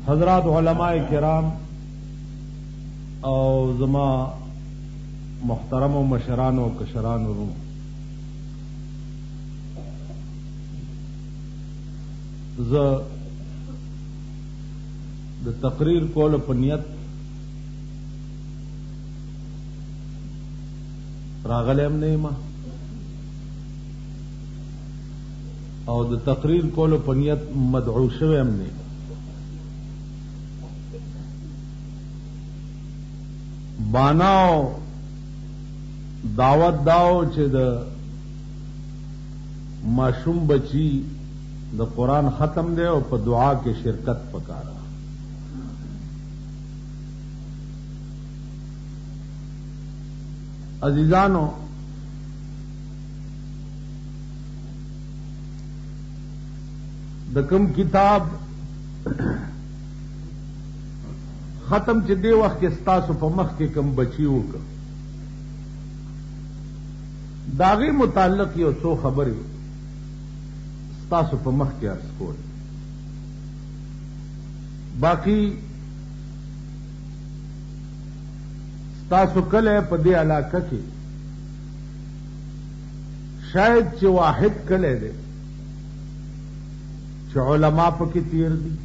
حضرات علماء کرام او زما محترم و مشران و کشران ورو ز د تقریر کول په نیت راغلم نه ما او د تقریر کول په نیت مدعو شوم نه باناو دعوت داو چې د معصوم بچی د قرآن ختم دے او په دعا کې شرکت پکارا عزیزانو د کوم کتاب ختم چې دی وخت کې ستاسو په مخ کې کوم بچی وکړ داغي متعلق یو څو خبرې ستاسو په مخ کې عرض کول باقی ستاسو کله په دې علاقه کې شاید چې واحد کله دی چې علما پکې تیر دي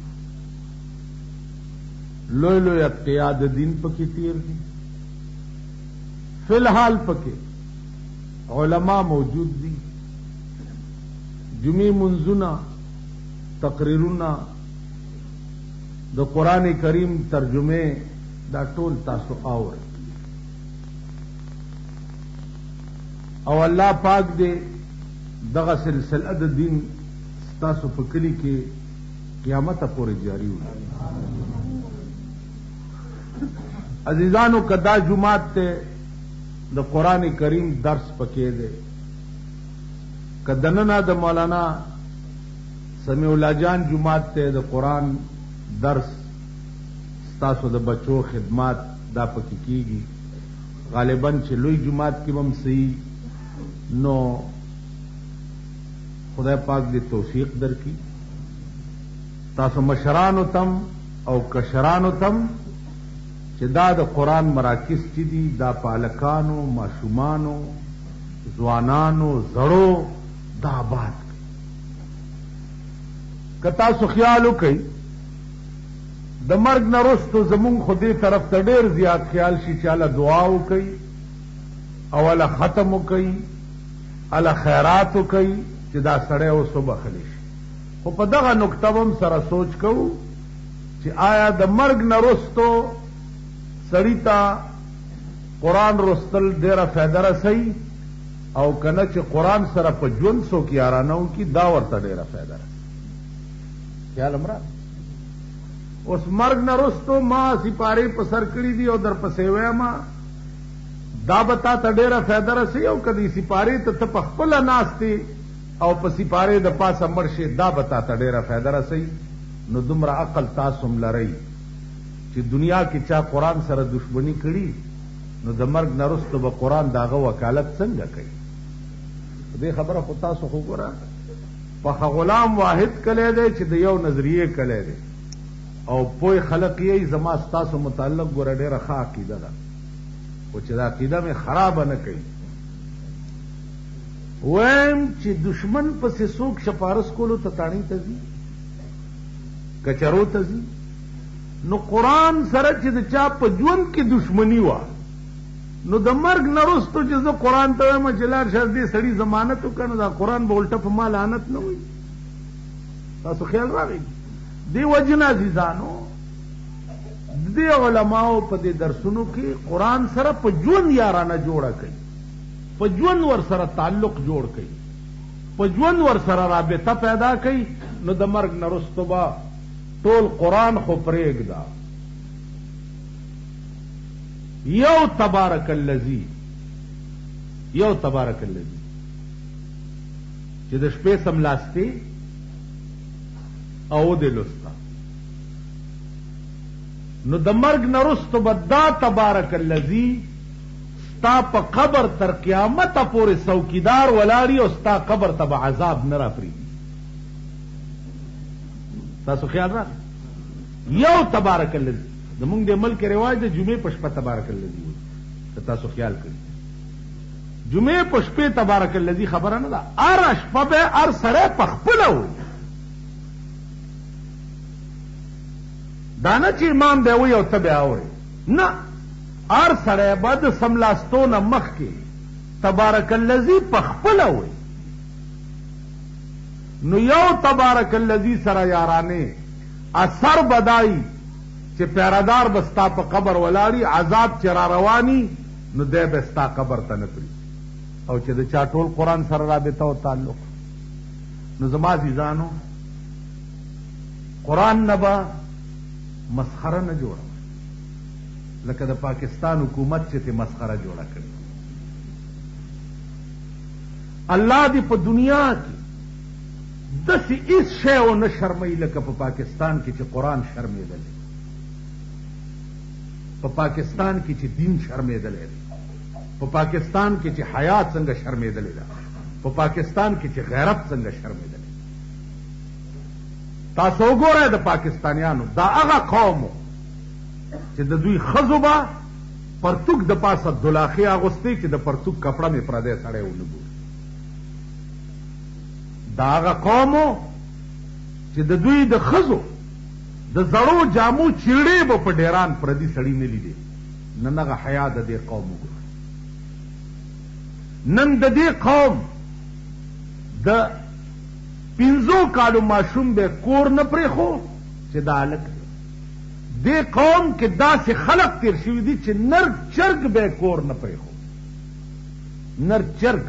لوی لوی اتقیاد دین پکې تیر دي فی الحال پکې علما موجود دي جمعی منزونا تقریرنا د قرآن کریم ترجمه دا ټول تاسو اورئ او الله پاک دې دغه سلسله د دین تاسو په کلی کې قیامت پورې جاری وي عزیزانو کدا جمعات ته د قرآن کریم درس پکې دی کدننا د مولانا سمیع الله جان جمعات ته د قرآن درس تاسو د بچو خدمات دا پکې کیږي غالباً چې لوی جمعات کې هم صحیح نو خدای پاک دې توفیق درکړي تاسو مشرانو تم او کشرانو تم چې دا د قرآن مراکز چې دي دا پالکانو ماشومانو ځوانانو زړو دا آباد که تاسو خیال وکئ د مرګ نه وروسته زمونږ خو دې طرف ته ډېر زیات خیال شي چې هله دعا وکئ او هله ختم وکئ هله خیرات وکئ چې دا سړی اوس وبخلی شي خو په دغه نکته هم سره سوچ کوو چې آیا د مرګ نه وروسته سړی ته قرآن رستل ډېره فایده رسوي او کنه چې قرآن سره په ژوند څوک یارانه وکړي دا ورته ډېره فایده رسوي خیال امرا اوس مرګ نه وروسته ما سپارې په سر کړي دي او در پسې وایم دا به تا ته ډېره فایده رسوي او که دې سپارې ته ته په خپله ناستې او په سپارې د پاسه مړ شې دا به تا ته ډېره فایده رسوي نو دومره عقل تاسو هم لرئ چې دنیا کې چا قرآن سره دشمنی کړي نو د مرګ نه وروسته به قرآن د هغه وکالت څنګه کوي دې خبره خو تاسو خو ګوره پخه غلام واحد کلی دی چې د یو نظریې کلی دی او پوه خلق یې زما ستاسو متعلق ګوره ډېره ښه عقیده ده خو چې دا عقیده مې خرابه نه کوي ویم چې دشمن پسې څوک شپارس کولو ته تاڼۍ ته ځي کچرو ته ځي نو قرآن سره چې د چا په ژوند کې دشمنی وه نو د مرګ نه وروسته چې زه قرآن ته وایم چې لاړ شه دې سړي ضمانت وکړه نو دا قرآن به الټه په ما لعنت نه وي تاسو خیال راغی دې وجې نه عزیزانو دې علماو په دې درسونو کې قرآن سره په ژوند یارانه جوړه کوي په ژوند ور سره تعلق جوړ کوي په ژوند ور سره رابطه پیدا کوي نو د مرګ نه وروسته به ټول قرآن خو پرېږده یو تبارک الذی چې د شپې سملاستې او د لستا نو د مرګ نه وروسته به دا تبارک الذی ستا په قبر تر قیامت پورې څوکیدار ولاړي او ستا قبر ته به عذاب نه راپرېږدي تاسو خیال راغی یو تبارک الذی زمونږ د ملک رواج د جمعې په شپه تبارک الذی وایي، تاسو خیال کړئ جمعې په شپې تبارک الذی خبره نه ده، هر شپه به هر سړی په خپله وایي، دا نه چې امام به وایي او ته به اورې، نه، هر سړی به د سملاستو نه مخکې تبارک الذی په خپله وایي. نو یو تبارک الذی سره یارانه اثر بدای چې پیرادار بستا په قبر ولاړی، عذاب چې را رواني نو دی به ستا قبر ته نه پرېږدي، او چې د چا ټول قرآن سره رابطه او تعلق. نو زما عزیزانو قرآن نه به مسخره نه جوړه لکه د پاکستان حکومت چې ته مسخره جوړه کړي. الله دې په دنیا کې داسې هیڅ شی ونه شرموي لکه په پاکستان کې چې قرآن شرمېدلی، په پاکستان کې چې دین شرمېدلی دی، په پاکستان کې چې حیا څنګه شرمېدلی ده، په پاکستان کې چې غیرت څنګه شرمېدلی. تاسو وګورئ د پاکستانیانو دا هغه قوم چې د دوی ښځو به پرتوک د پاسه دلاخې اغوستې چې د پرتوک کپړه مې پردی سړی ونه ګوري. دا هغه قومو چې د دوی د ښځو د زړو جامو چیړې به په ډیران پردي سړي نه لیدې. نن هغه حیا د دې قوم وګوره، نن د دې قوم د 5 کالو ماشوم به کور نه پرېښو چې دا هلک دی. دې قوم کې داسې خلق تیر شوي دي چې نر چرګ به کور نه پرېښو، نر چرګ.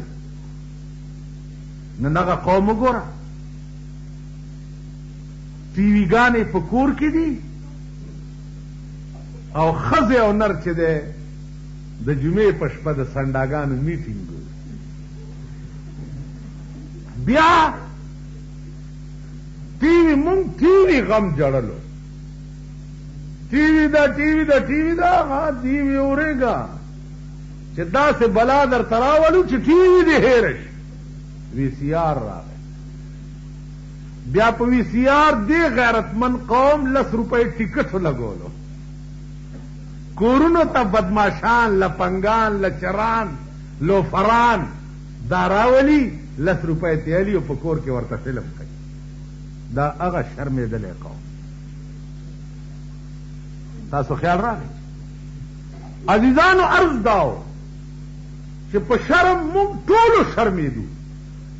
نن هغه قوم وګوره ټي وي ګانې په کور کې دي او ښځې او نر چې دی د جمعې په شپه د سنډاګانو میټینګ. بیا ټي وي مونږ ټي وي غم جړلو، ټي وي دا ټي وي دا ټي وي دا ها ټي وي اورېږه چې داسې بلا درته راولو چې ټي وي دې هېره شي. وی سی آر راغی، بیا په وی سی آر دې غیرتمند قوم 10 روپۍ ټکټ لګولو، کورونو ته بدماشان، لپنګان، لچران، لوفران دا راولي 10 روپۍ تیالي او په کور کې ورته فلم کوي. دا هغه شرمېدلی قوم. تاسو خیال راغی عزیزانو؟ عرض داو چې په شرم موږ ټولو شرمېدو،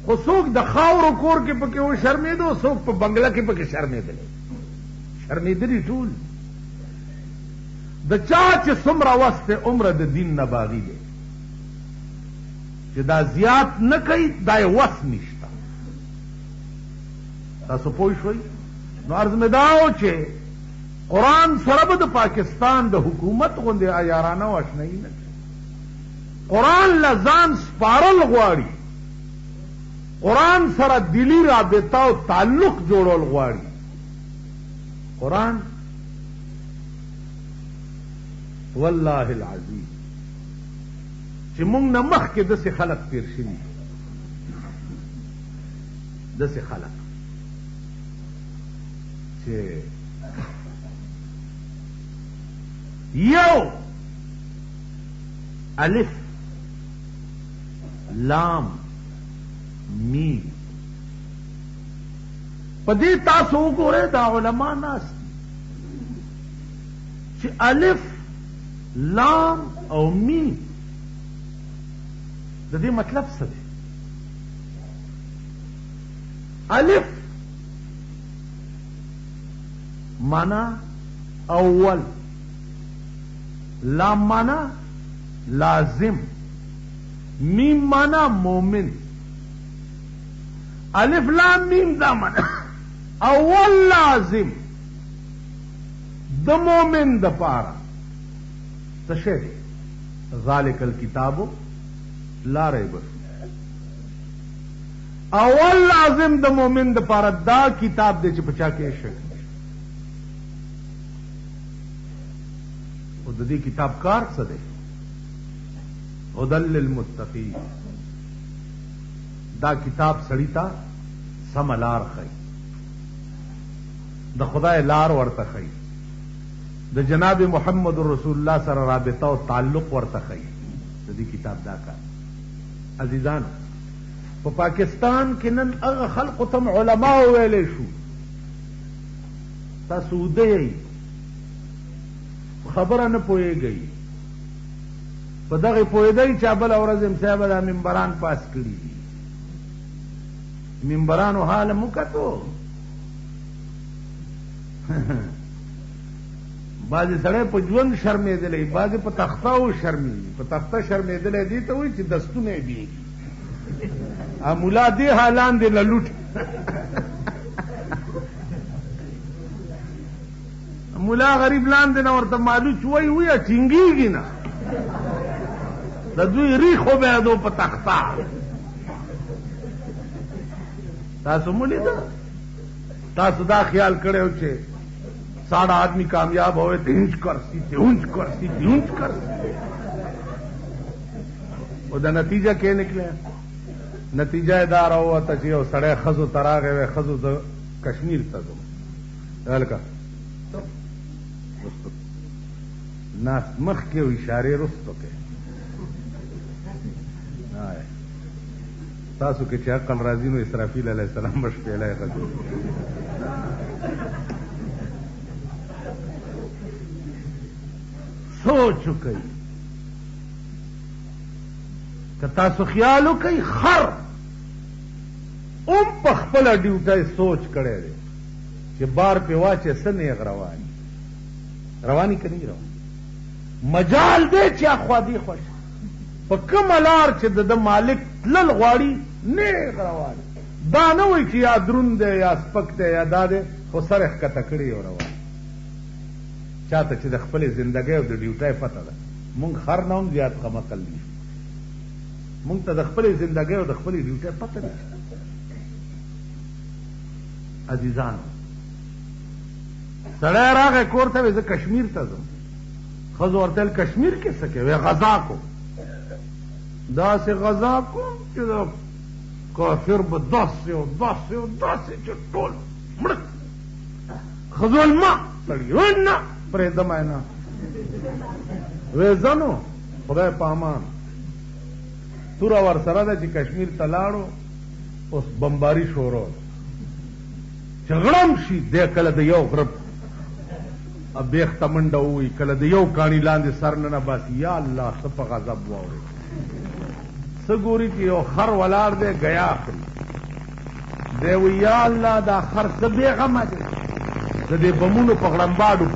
خو څوک د خاورو کور کې پکې و شرمېدو، څوک په بنگله کې پکې شرمېدلی ټول. د چا چې څومره وس دی عمره د دین نه باغي دی چې دا زیات نه کوي، دا یې وس نشته. تاسو پوه شوئ؟ نو عرض مې دا و چې قرآن سره به د پاکستان د حکومت غوندې عیارانه او اشنایي نه کوي. قرآن له ځان سپارل غواړي، قرآن سره دلی رابطه او تعلق جوړول غواړي. قرآن والله العظیم چې موږ نه مخکې داسې خلق تیر شوي، داسې خلق چې یو الف لام میم پدې تاسو وګورئ دا علما ناس چې الف لام او میم د دې مطلب څه دی؟ الف معنا اول، لام معنا لازم، میم معنا مومن. الف لام میم دا معنا اول لازم د مومن د پاره څه شی دی؟ ذالک الکتاب لا ریب فیه. اول لازم د مومن د پاره دا کتاب دی چې پچا کې شک او د دې کتاب کار څه دی؟ هدى للمتقین. دا کتاب سړی ته سم لار ښیي، د خدای لار ورته ښیي. د جناب محمد رسول الله سره رابطه او تعلق ورته ښیي د دې کتاب دا کار. عزیزان په پاکستان کې نن هغه خلقو ته علما ویلی شو تاسو وده یئ خبره نه پوهېږئ په دغې پوهېدئ چې بله ورځ یم صاحبه دا منبران پاس کړي دي منبرانو حال مو کتو بعضې سړی په ژوند شرمېدلی بعضې په تخته و شرمېږي په تخته شرمېدلی دې ته وایي چې دستونه یې بیږي ملا دې حالان دې له لوټ ملا غریب لاندې نه ورته مالوچ وایي ویه ټینګېږي نه د دوی ریخو بیا دو په تخته تاسو مو لیده تاسو دا خیال کړی و چې ساڑھا آدمی کامیاب ہوئے تو اونچ کرسی تھی اونچ کرسی تھی اونچ کرسی وہ دا نتیجہ کیا نکلے نتیجہ دار ہوا تا چیئے سڑے خزو تراغے وے خزو دا کشمیر تا دو لکا ناس مخ کے اشارے رستو کے تاسو کے چاہ عقل رازینو اسرافیل علیہ السلام بش پیلائے خزو سوچ کئی کہ تاسو خیالو کئی خر ام پخپل ڈیوٹائی سوچ کڑے رہے کہ بار پہ واچے سنیغ روانی که نہیں روانی مجال دے چا خوادی خوش پا کم الار چه د مالک تلل غواړي نیغ روانی دا نوی چی یا درون دے یا سپک دے یا دا دے خو سرخ کتا کڑی و روانی چاته چې د خپل زندګۍ او د ډیوټۍ پته ده مونږ خر نه هم زیات غمقل دي مونږ ته د خپل زندګۍ او د خپل ډیوټۍ پته ده. عزیزانو سړی راغی کور ته زه کشمیر ته ځم ښځو ورته ویل کشمیر کې څه کوې غذا کو داسې غذا کوم چې د کافر به داسې او داسې او داسې چې ټول مړه ښځو ویل ما سړي ویل نه پریدم اینا ویزنو خدای پامان تورا ور سره ده چې کشمیر ته لاړو اوس بمباری شروع جګړم شي دی کله د یو غرب بیخته منډه ووي کله د یو کاڼي لاندې سر نه باسي یا الله څه په غضب واوري څه ګوري چې یو خر ولاړ دی ګیا اخلي دی وي یا الله دا خر څه بېغمه دی د دې بمونو په غړمباډو